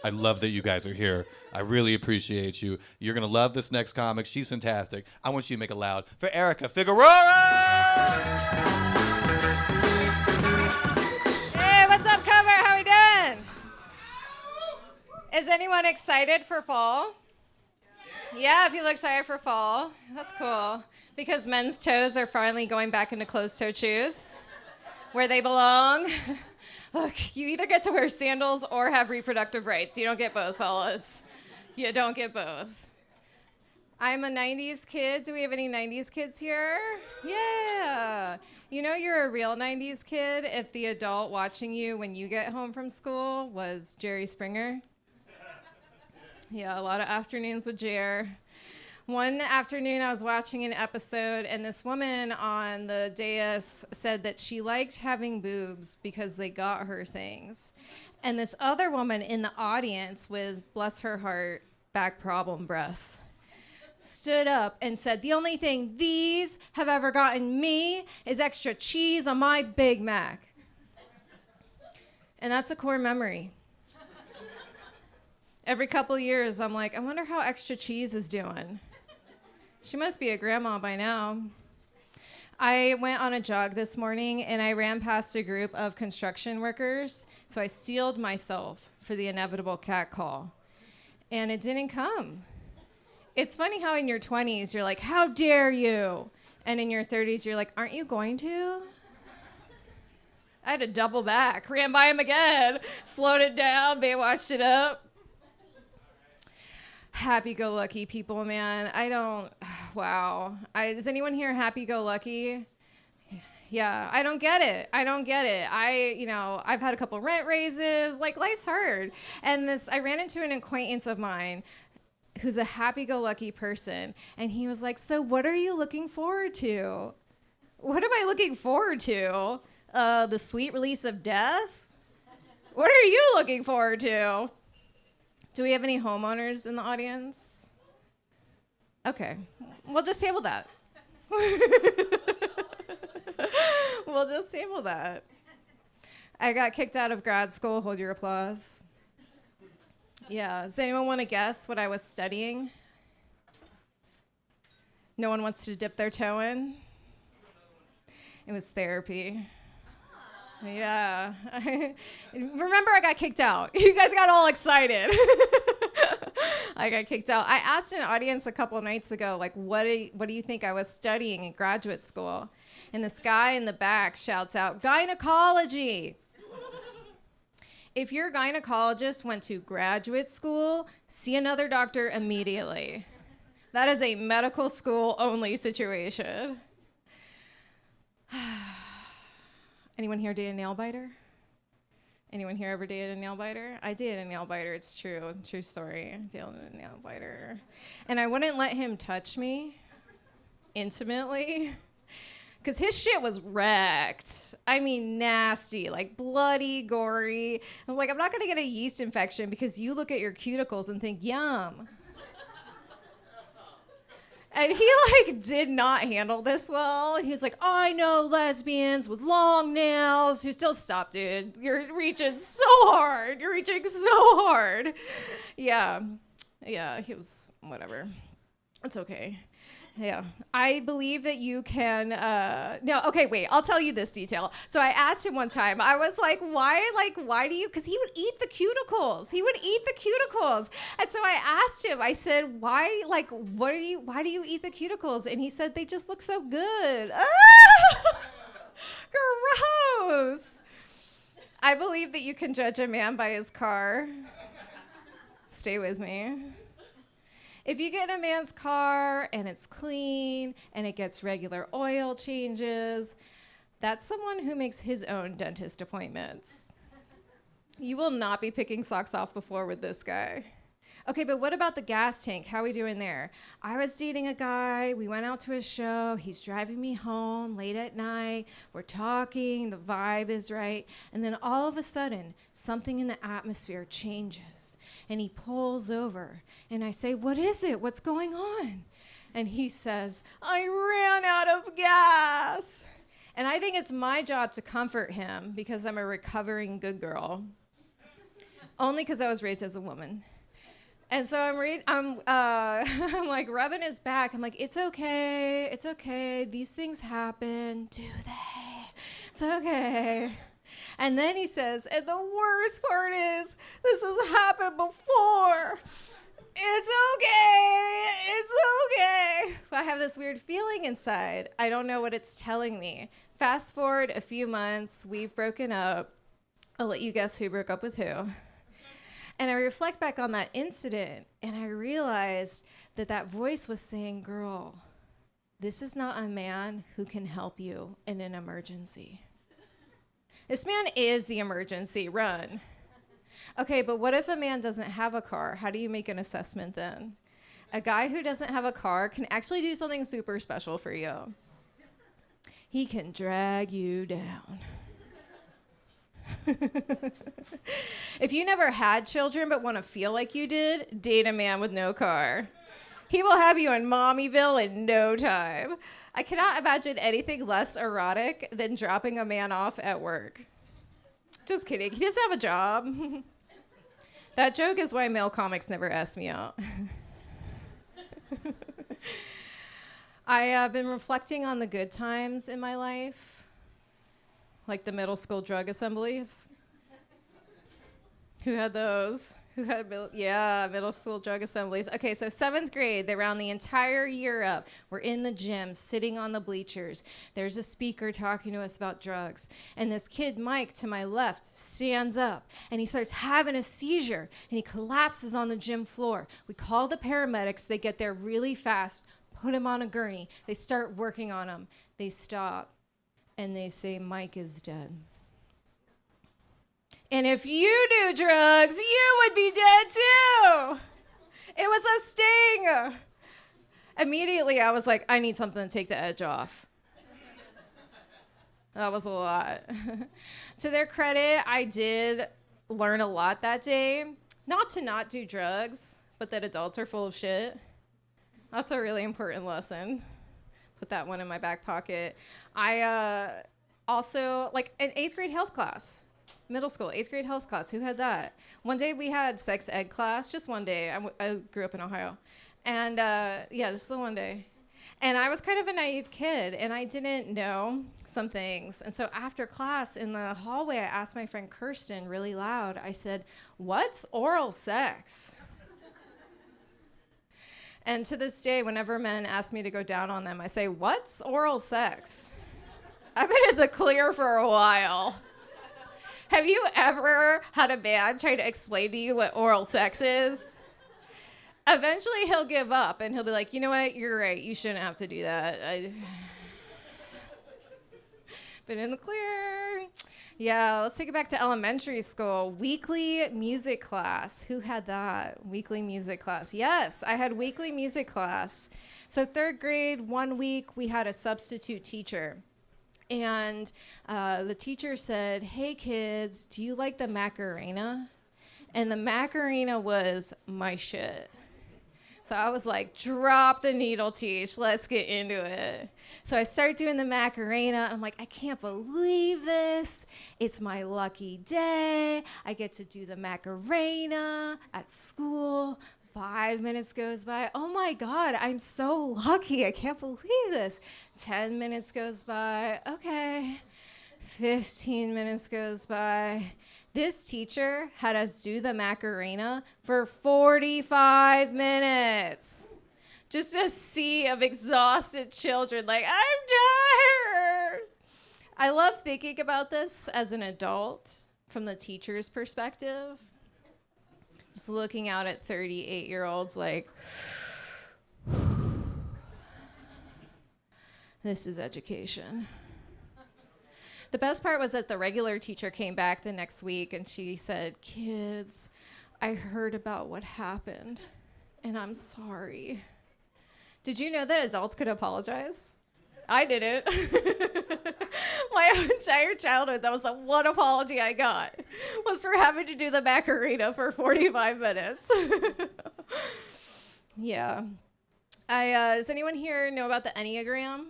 I love that you guys are here. I really appreciate you. You're going to love this next comic. She's fantastic. I want you to make it loud for Erica Figueroa! Hey, what's up, Covert? How we doing? Is anyone excited for fall? Yeah, people are excited for fall. That's cool. Because men's toes are finally going back into closed-toe shoes, where they belong. Look, you either get to wear sandals or have reproductive rights. You don't get both, fellas. You don't get both. I'm a 90s kid. Do we have any 90s kids here? Yeah. You know you're a real 90s kid if the adult watching you when you get home from school was Jerry Springer. Yeah, a lot of afternoons with Jer. One afternoon I was watching an episode and this woman on the dais said that she liked having boobs because they got her things. And this other woman in the audience with, bless her heart, back problem breasts, stood up and said, the only thing these have ever gotten me is extra cheese on my Big Mac. And that's a core memory. Every couple years, I'm like, I wonder how extra cheese is doing. She must be a grandma by now. I went on a jog this morning and I ran past a group of construction workers, so I steeled myself for the inevitable cat call. And it didn't come. It's funny how in your 20s, you're like, how dare you? And in your 30s, you're like, aren't you going to? I had to double back, ran by him again, slowed it down, Baywatched it up. Happy-go-lucky people, man. Wow. Is anyone here happy-go-lucky? Yeah, I don't get it. I've had a couple rent raises. Like, life's hard. And I ran into an acquaintance of mine who's a happy-go-lucky person. And he was like, so what are you looking forward to? What am I looking forward to? The sweet release of death? What are you looking forward to? Do we have any homeowners in the audience? Okay, we'll just table that. We'll just table that. I got kicked out of grad school. Hold your applause. Yeah, does anyone want to guess what I was studying? No one wants to dip their toe in? It was therapy. Yeah. Remember, I got kicked out. You guys got all excited. I got kicked out. I asked an audience a couple nights ago, like, what do you think I was studying in graduate school? And this guy in the back shouts out, gynecology. If your gynecologist went to graduate school, see another doctor immediately. That is a medical school only situation. Anyone here date a nail biter? Anyone here ever dated a nail biter? I dated a nail biter, it's true. True story. I dated a nail biter. And I wouldn't let him touch me intimately because his shit was wrecked. I mean, nasty, like bloody, gory. I was like, I'm not gonna get a yeast infection because you look at your cuticles and think, yum. And he did not handle this well. He was like, I know lesbians with long nails who still stop, dude. You're reaching so hard. Yeah, he was, whatever. It's okay. Yeah, I believe that you can, no, okay, wait, I'll tell you this detail. So I asked him one time, I was like, why do you, because he would eat the cuticles. And so I asked him, I said, why do you eat the cuticles? And he said, they just look so good. Ah! Gross. I believe that you can judge a man by his car. Stay with me. If you get in a man's car and it's clean and it gets regular oil changes, that's someone who makes his own dentist appointments. You will not be picking socks off the floor with this guy. Okay, but what about the gas tank? How are we doing there? I was dating a guy. We went out to a show. He's driving me home late at night. We're talking. The vibe is right. And then all of a sudden, something in the atmosphere changes. And he pulls over. And I say, what is it? What's going on? And he says, I ran out of gas. And I think it's my job to comfort him because I'm a recovering good girl. Only because I was raised as a woman. And so I'm I'm like rubbing his back. I'm like, it's okay. These things happen. Do they? It's okay. And then he says, and the worst part is, this has happened before. It's okay. I have this weird feeling inside. I don't know what it's telling me. Fast forward a few months, we've broken up. I'll let you guess who broke up with who. And I reflect back on that incident, and I realized that that voice was saying, girl, this is not a man who can help you in an emergency. This man is the emergency. Run. Okay, but what if a man doesn't have a car? How do you make an assessment then? A guy who doesn't have a car can actually do something super special for you. He can drag you down. If you never had children but want to feel like you did, date a man with no car. He will have you in Mommyville in no time. I cannot imagine anything less erotic than dropping a man off at work. Just kidding. He doesn't have a job. That joke is why male comics never ask me out. I have been reflecting on the good times in my life. Like the middle school drug assemblies. Who had those? Middle school drug assemblies. Okay, so 7th grade, they round the entire year up. We're in the gym, sitting on the bleachers. There's a speaker talking to us about drugs. And this kid, Mike, to my left, stands up. And he starts having a seizure. And he collapses on the gym floor. We call the paramedics. They get there really fast, put him on a gurney. They start working on him. They stop. And they say, Mike is dead. And if you do drugs, you would be dead too. It was a sting. Immediately, I was like, I need something to take the edge off. That was a lot. To their credit, I did learn a lot that day. Not to not do drugs, but that adults are full of shit. That's a really important lesson. Put that one in my back pocket. I also, like an 8th grade health class, middle school, 8th grade health class. Who had that? One day we had sex ed class, just one day. I grew up in Ohio. And just the one day. And I was kind of a naive kid, and I didn't know some things. And so after class in the hallway, I asked my friend Kirsten really loud, I said, what's oral sex? And to this day, whenever men ask me to go down on them, I say, what's oral sex? I've been in the clear for a while. Have you ever had a man try to explain to you what oral sex is? Eventually, he'll give up, and he'll be like, you know what? You're right. You shouldn't have to do that. Been in the clear. Yeah, let's take it back to elementary school. Weekly music class. Who had that? Weekly music class. Yes, I had weekly music class. So 3rd grade, 1 week, we had a substitute teacher. And the teacher said, hey, kids, do you like the Macarena? And the Macarena was my shit. So I was like, drop the needle, teach. Let's get into it. So I start doing the Macarena. I'm like, I can't believe this. It's my lucky day. I get to do the Macarena at school. 5 minutes goes by. Oh my God, I'm so lucky. I can't believe this. 10 minutes goes by. Okay. 15 minutes goes by. This teacher had us do the Macarena for 45 minutes. Just a sea of exhausted children like, I'm tired. I love thinking about this as an adult from the teacher's perspective. Just looking out at 38-year-olds like, this is education. The best part was that the regular teacher came back the next week and she said, kids, I heard about what happened and I'm sorry. Did you know that adults could apologize? I didn't. My entire childhood, that was the one apology I got, was for having to do the Macarena for 45 minutes. Yeah. Does anyone here know about the Enneagram?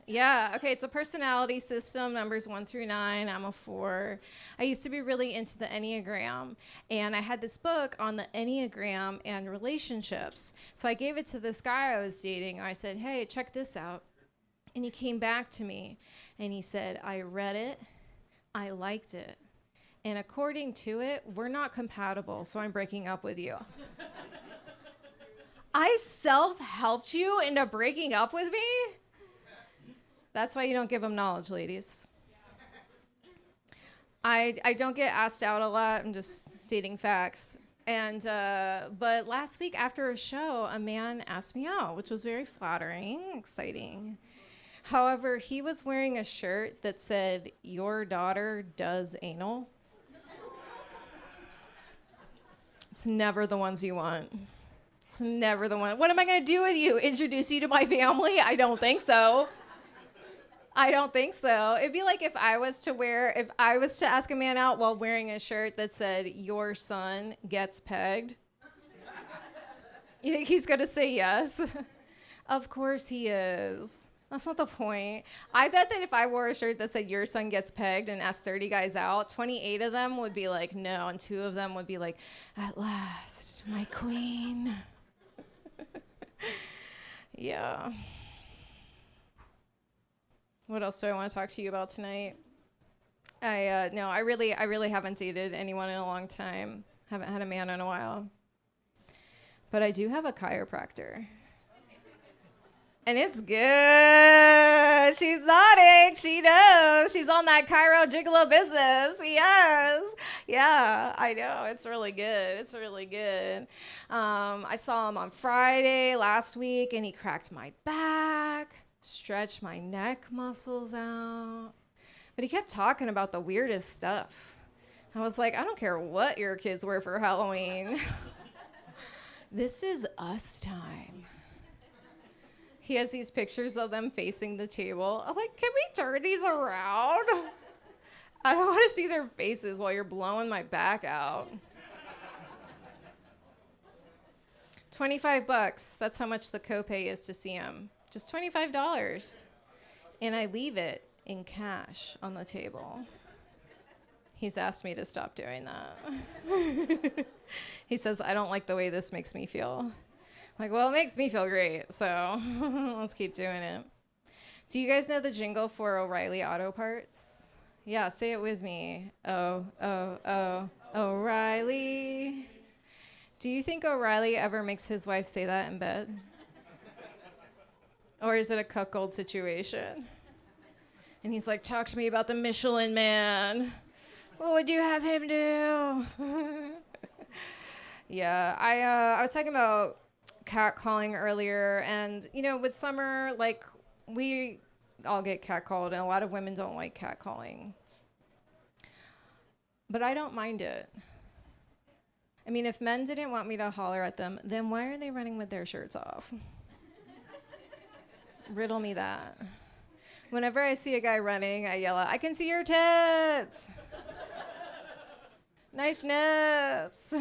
Yeah, okay, it's a personality system, numbers 1 through 9. I'm a 4. I used to be really into the Enneagram, and I had this book on the Enneagram and relationships. So I gave it to this guy I was dating. I said, hey, check this out. And he came back to me, and he said, I read it, I liked it, and according to it, we're not compatible, so I'm breaking up with you. I self-helped you into breaking up with me? That's why you don't give them knowledge, ladies. I don't get asked out a lot. I'm just stating facts. And but last week after a show, a man asked me out, which was very flattering, exciting. However, he was wearing a shirt that said, "Your daughter does anal." It's never the ones you want. It's never the one. What am I going to do with you? Introduce you to my family? I don't think so. I don't think so. It'd be like if I was to ask a man out while wearing a shirt that said, "Your son gets pegged." You think he's going to say yes? Of course he is. That's not the point. I bet that if I wore a shirt that said, "Your son gets pegged," and asked 30 guys out, 28 of them would be like, no, and 2 of them would be like, "At last, my queen." Yeah. What else do I want to talk to you about tonight? I really haven't dated anyone in a long time. Haven't had a man in a while. But I do have a chiropractor. And it's good. She's nodding. She knows. She's on that chiro gigolo business. Yes. Yeah, I know. It's really good. It's really good. I saw him on Friday last week, and he cracked my back, stretched my neck muscles out. But he kept talking about the weirdest stuff. I was like, I don't care what your kids wear for Halloween. This is us time. He has these pictures of them facing the table. I'm like, can we turn these around? I don't want to see their faces while you're blowing my back out. $25. That's how much the copay is to see him. Just $25. And I leave it in cash on the table. He's asked me to stop doing that. He says, I don't like the way this makes me feel. Like, well, it makes me feel great, so let's keep doing it. Do you guys know the jingle for O'Reilly Auto Parts? Yeah, say it with me. Oh, O'Reilly. Do you think O'Reilly ever makes his wife say that in bed? Or is it a cuckold situation? And he's like, talk to me about the Michelin Man. What would you have him do? Yeah, I was talking about catcalling earlier, and with summer, like, we all get catcalled, and a lot of women don't like catcalling, but I don't mind it. I mean, if men didn't want me to holler at them, then why are they running with their shirts off? Riddle me that. Whenever I see a guy running, I yell out, I can see your tits. Nice nips.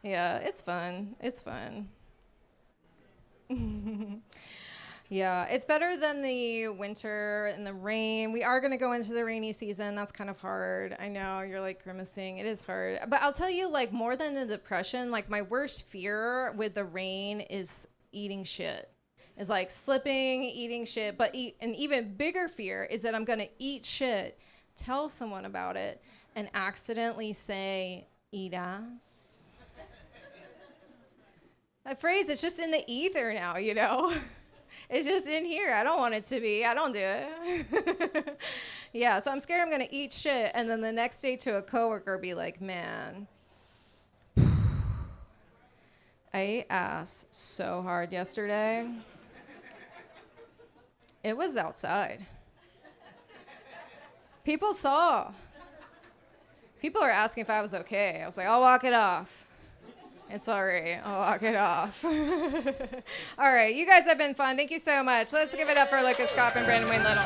Yeah, it's fun. It's fun. Yeah, it's better than the winter and the rain. We are going to go into the rainy season. That's kind of hard. I know, you're like grimacing. It is hard. But I'll tell you, like, more than the depression, like, my worst fear with the rain is eating shit. It's like slipping, eating shit. But an even bigger fear is that I'm going to eat shit, tell someone about it, and accidentally say, eat ass. That phrase, it's just in the ether now, It's just in here. I don't want it to be. I don't do it. Yeah, so I'm scared I'm going to eat shit, and then the next day to a coworker be like, man, I ate ass so hard yesterday. It was outside. People saw. People are asking if I was okay. I was like, I'll walk it off. It's all right. I'll walk it off. All right. You guys have been fun. Thank you so much. Let's give it up for Lucas Scott and Brandon Wayne Little.